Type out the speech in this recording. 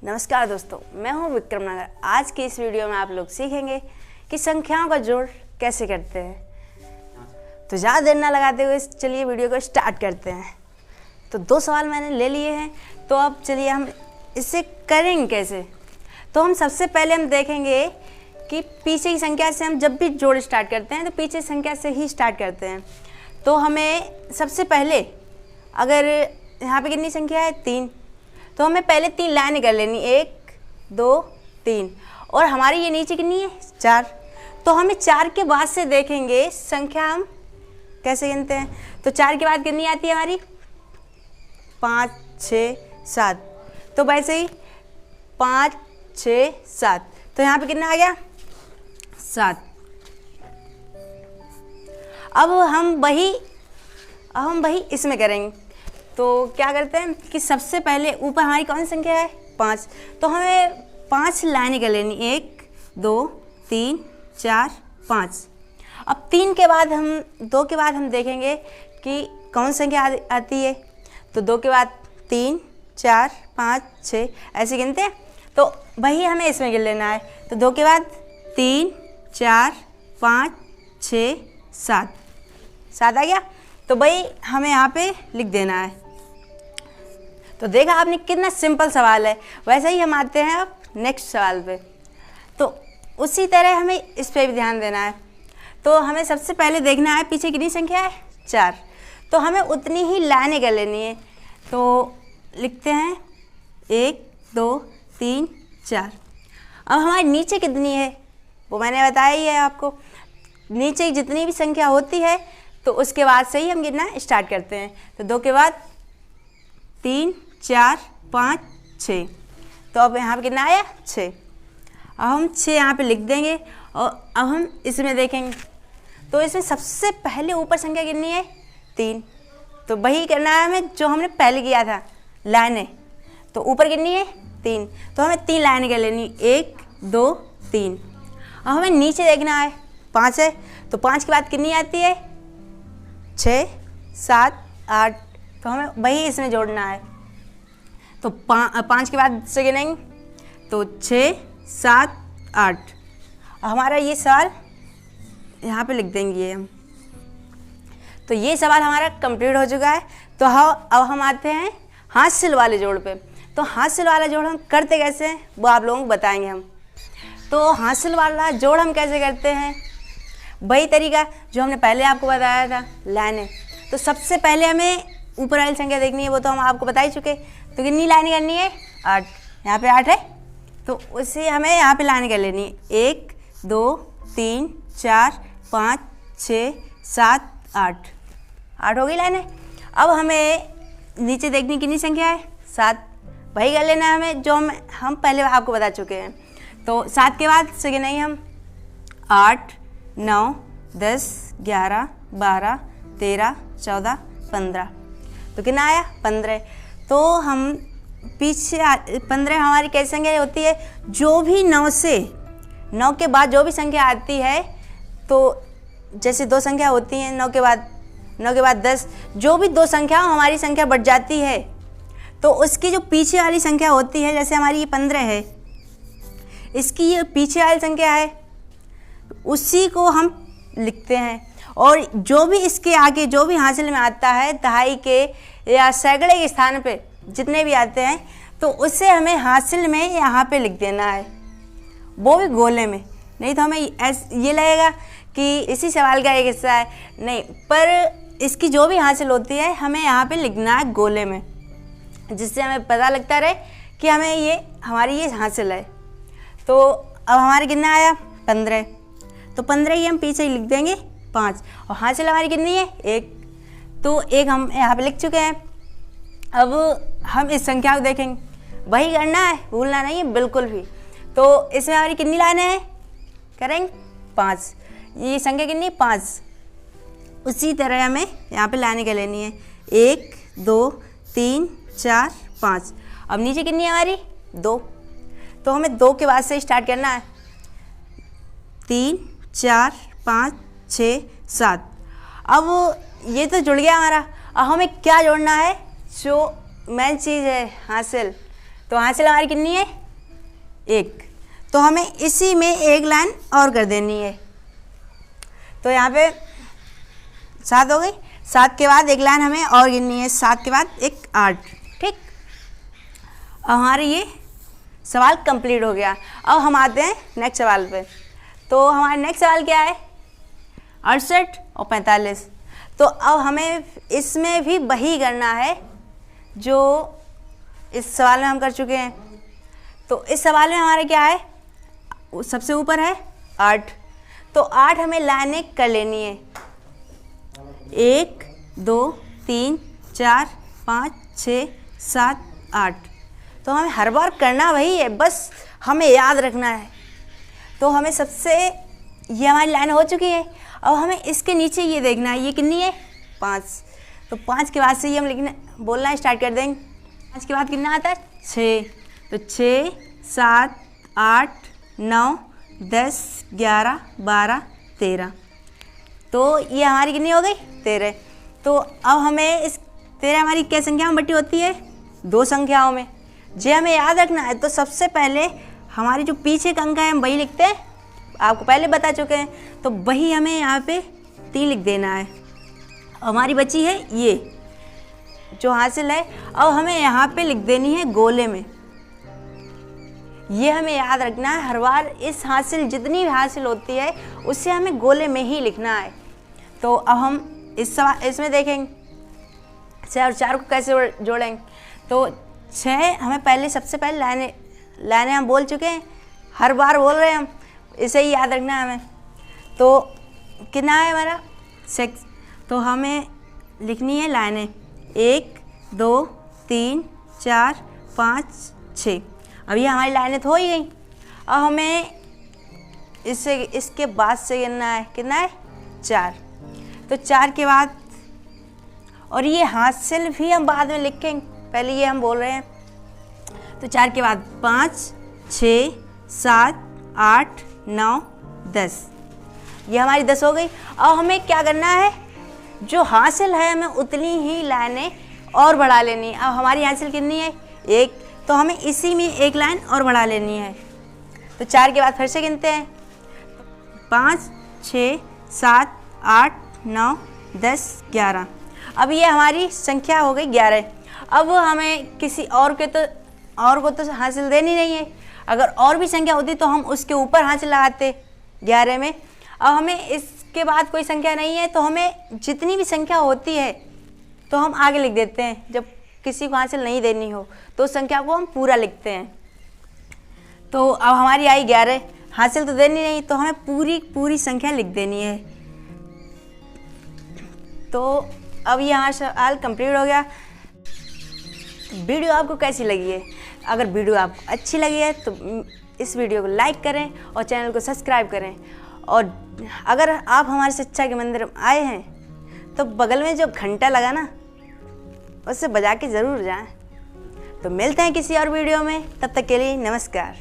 नमस्कार दोस्तों, मैं हूं विक्रम नगर। आज की इस वीडियो में आप लोग सीखेंगे कि संख्याओं का जोड़ कैसे करते हैं। तो ज़्यादा देर ना लगाते हुए चलिए वीडियो को स्टार्ट करते हैं। तो 2 सवाल मैंने ले लिए हैं, तो अब चलिए हम इसे करेंगे कैसे। तो हम सबसे पहले हम देखेंगे कि पीछे की संख्या से हम जब भी जोड़ स्टार्ट करते हैं तो पीछे संख्या से ही स्टार्ट करते हैं। तो हमें सबसे पहले अगर यहाँ पे कितनी संख्या है 3, तो हमें पहले 3 लाइनें कर लेनी, 1 2 3, और हमारी ये नीचे कितनी है 4। तो हमें 4 के बाद से देखेंगे संख्या हम कैसे गिनते हैं। तो 4 के बाद कितनी आती है हमारी 5 6 7। तो वैसे ही 5 6 7, तो यहाँ पे कितना आ गया 7। अब हम वही इसमें करेंगे। तो क्या करते हैं कि सबसे पहले ऊपर हमारी कौन सी संख्या है 5, तो हमें 5 लाइनें कर लेनी, 1 2 3 4 5। अब 2 के बाद हम देखेंगे कि कौन सी संख्या आती है। तो 2 के बाद 3 4 5 6 ऐसे गिनते हैं। तो वही हमें इसमें गिन लेना है। तो 2 के बाद 3 4 5 6 7 7 आ गया। तो वही हमें यहाँ पे लिख देना है। तो देखा आपने कितना सिंपल सवाल है। वैसे ही हम आते हैं अब नेक्स्ट सवाल पे। तो उसी तरह हमें इस पे भी ध्यान देना है। तो हमें सबसे पहले देखना है पीछे कितनी संख्या है 4, तो हमें उतनी ही लाइनें कर लेनी है। तो लिखते हैं 1 2 3 4। अब हमारे नीचे कितनी है वो मैंने बताया ही है आपको। नीचे जितनी भी संख्या होती है तो उसके बाद से ही हम गिनना स्टार्ट करते हैं। तो 2 के बाद 3 4 5 6, तो अब यहाँ पे कितना आया 6। अब हम 6 यहाँ पे लिख देंगे और अब हम इसमें देखेंगे। तो इसमें सबसे पहले ऊपर संख्या कितनी है 3, तो वही करना है हमें जो हमने पहले किया था लाइनें। तो ऊपर कितनी है 3, तो हमें 3 लाइनें कर लेनी, 1 2 3। अब हमें नीचे देखना है 5 है, तो 5 के बाद कितनी आती है 6 7 8, तो हमें वही इसमें जोड़ना है। तो 5 के बाद से गिनेंगे तो 6 7 8। हमारा ये सवाल यहाँ पे लिख देंगे हम। तो ये सवाल हमारा कंप्लीट हो चुका है। तो अब हम आते हैं हासिल वाले जोड़ पे। तो हासिल वाला जोड़ हम करते कैसे हैं वो आप लोगों को बताएंगे हम। तो हासिल वाला जोड़ हम कैसे करते हैं, वही तरीका जो हमने पहले आपको बताया था, लाइनें। तो सबसे पहले हमें ऊपर वाली संख्या देखनी है, वो तो हम आपको बता ही चुके। तो कितनी लाइनें करनी है 8, यहाँ पे 8 है, तो उससे हमें यहाँ पे लाइनें कर लेनी है 1 2 3 4 5 6 7 8 हो गई लाइनें। अब हमें नीचे देखनी कितनी संख्या है 7, वही कर लेना है हमें जो हम पहले आपको बता चुके हैं। तो 7 के बाद से गिनेंगे हम 8 9 10 11 12 13 14 15, तो कितना आया 15। तो हम पीछे 15 हमारी कैसी संख्या होती है, जो भी 9 के बाद जो भी संख्या आती है, तो जैसे 2 संख्या होती हैं 9 के बाद 10, जो भी 2 संख्या हमारी संख्या बढ़ जाती है तो उसकी जो पीछे वाली संख्या होती है, जैसे हमारी ये 15 है, इसकी ये पीछे वाली संख्या है, उसी को हम लिखते हैं। और जो भी इसके आगे जो भी हासिल में आता है, दहाई के या सैकड़े के स्थान पे जितने भी आते हैं, तो उससे हमें हासिल में यहाँ पे लिख देना है, वो भी गोले में। नहीं तो हमें ये लगेगा कि इसी सवाल का एक हिस्सा है, नहीं, पर इसकी जो भी हासिल होती है हमें यहाँ पे लिखना है गोले में, जिससे हमें पता लगता रहे कि हमें हमारी ये हासिल है। तो अब हमारे कितना आया 15, तो 15 ही हम पीछे ही लिख देंगे 5, और हासिल हमारी कितनी है 1, तो 1 हम यहाँ पे लिख चुके हैं। अब हम इस संख्या को देखेंगे, वही करना है, भूलना नहीं है बिल्कुल भी। तो इसमें हमारी कितनी लाइनें हैं करेंगे 5, ये संख्या कितनी 5। उसी तरह हमें यहाँ पे लाइनें कर लेनी है 1 2 3 4 5। अब नीचे कितनी है हमारी 2, तो हमें 2 के बाद से स्टार्ट करना है 3 4 5 6 7। अब ये तो जुड़ गया हमारा। अब हमें क्या जोड़ना है, जो मेन चीज़ है हासिल, तो हासिल हमारी कितनी है? 1। तो हमें इसी में एक लाइन और कर देनी है। तो यहाँ पे 7 हो गई। 7 के बाद एक लाइन हमें और गिननी है, 7 के बाद एक 8। ठीक, अब हमारे ये सवाल कंप्लीट हो गया। अब हम आते हैं नेक्स्ट सवाल पे। तो हमारा नेक्स्ट सवाल क्या है? 68 और 45। तो अब हमें इसमें भी वही करना है जो इस सवाल में हम कर चुके हैं। तो इस सवाल में हमारा क्या है? सबसे ऊपर है 8। तो 8 हमें लाइनें कर लेनी है। 1 2 3 4 5 6 7 8। तो हमें हर बार करना वही है, बस हमें याद रखना है। तो हमें सबसे ये हमारी लाइन हो चुकी है। अब हमें इसके नीचे ये देखना है, ये कितनी है? 5। तो 5 के बाद से ये हम लिखना बोलना स्टार्ट कर देंगे। 5 के बाद कितना आता है? 6। तो 6 7 8 9 10 11 12 13। तो ये हमारी कितनी हो गई? 13। तो अब हमें इस 13 हमारी क्या संख्या में बटी होती है? 2 संख्याओं में। जे हमें याद रखना है। तो सबसे पहले हमारी जो पीछे का अंक है हम वही लिखते हैं, आपको पहले बता चुके हैं। तो वही हमें यहाँ पे 3 लिख देना है। हमारी बची है ये जो हासिल है। अब हमें यहाँ पे लिख देनी है गोले में। ये हमें याद रखना है, हर बार इस हासिल जितनी भी हासिल होती है उससे हमें गोले में ही लिखना है। तो अब हम इसमें देखेंगे 6 और 4 को कैसे जोड़ेंगे। तो 6 हमें पहले सबसे पहले लाइनें हम बोल चुके हैं, हर बार बोल रहे हैं हम, इसे ही याद रखना है हमें। तो कितना है हमारा? 6। तो हमें लिखनी है लाइनें 1 2 3 4 5 6। अब ये हमारी लाइनें तो हो ही गई। अब हमें इसके बाद से गिनना है, कितना है? 4। तो 4 के बाद, और ये हासिल भी हम बाद में लिखेंगे, पहले ये हम बोल रहे हैं। तो 4 के बाद 5 6 7 8 9 10। ये हमारी 10 हो गई। अब हमें क्या करना है? जो हासिल है हमें उतनी ही लाइनें और बढ़ा लेनी है। अब हमारी हासिल कितनी है? 1। तो हमें इसी में एक लाइन और बढ़ा लेनी है। तो 4 के बाद फिर से गिनते हैं, 5 6 7 8 9 10 11। अब ये हमारी संख्या हो गई 11। अब हमें किसी और को तो हासिल देनी नहीं है। अगर और भी संख्या होती तो हम उसके ऊपर हासिल लगाते 11 में। अब हमें इसके बाद कोई संख्या नहीं है, तो हमें जितनी भी संख्या होती है तो हम आगे लिख देते हैं। जब किसी को हासिल नहीं देनी हो तो उस संख्या को हम पूरा लिखते हैं। तो अब हमारी आई 11, हासिल तो देनी नहीं, तो हमें पूरी संख्या लिख देनी है। तो अब ये हमारा सवाल कंप्लीट हो गया। वीडियो आपको कैसी लगी है? अगर वीडियो आपको अच्छी लगी है तो इस वीडियो को लाइक करें और चैनल को सब्सक्राइब करें। और अगर आप हमारे शिक्षा के मंदिर में आए हैं तो बगल में जो घंटा लगा ना, उससे बजा के ज़रूर जाएं। तो मिलते हैं किसी और वीडियो में, तब तक के लिए नमस्कार।